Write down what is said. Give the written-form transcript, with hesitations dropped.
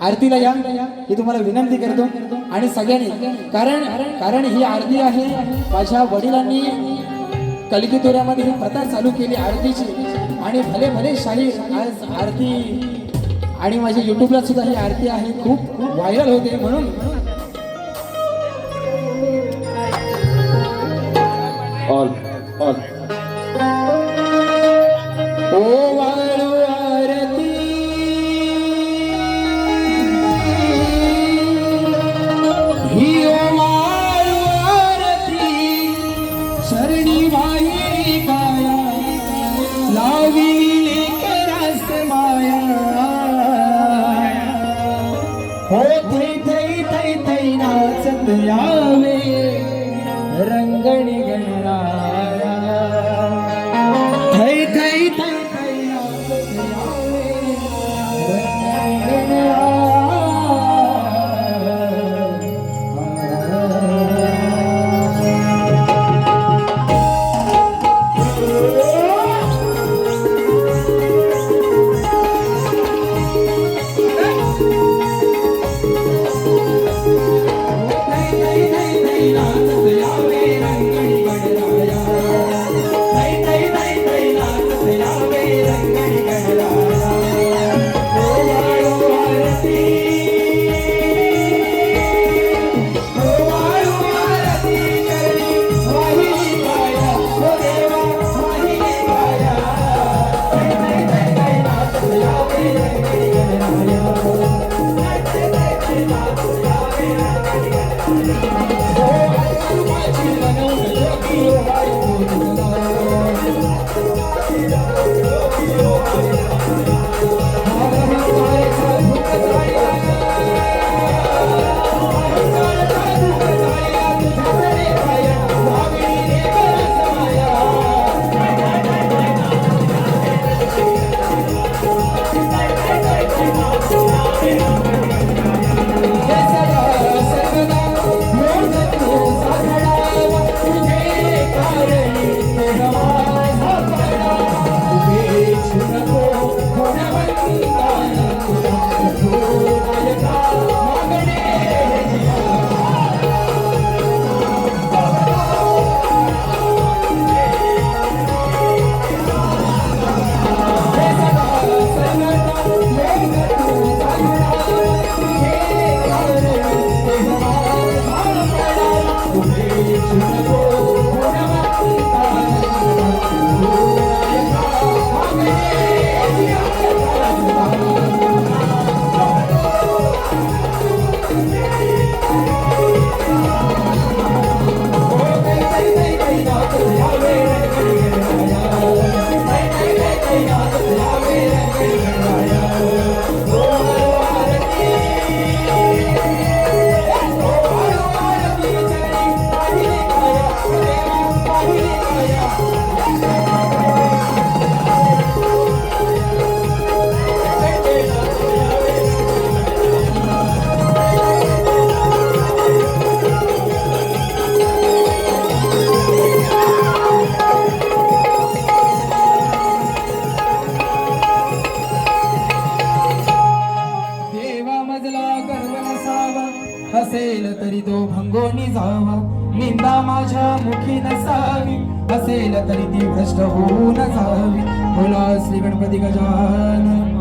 आरतीला या ही तुम्हाला विनंती करतो आणि सगळ्यांनी कारण ही आरती आहे माझ्या वडिलांनी कलिकितोऱ्यामध्ये ही प्रथा चालू केली आरतीची आणि भले भले शाहीर आज आरती आणि माझ्या युट्यूबला सुद्धा ही आरती आहे खूप व्हायरल होते म्हणून ऑल ओ वाळू आरती ही ओ वाळू आरती शरणी वाहिली काया लावी लेकरास माया हो थै नाचत यावे रंगणी गणराया थै नाचत यावे रंगणी गणराया हसेल तरी तो भंगोनी जावा निंदा माझ्या मुखी नसावी असेल तरी ती भ्रष्ट होऊन जावी बोला श्री गणपती गजानन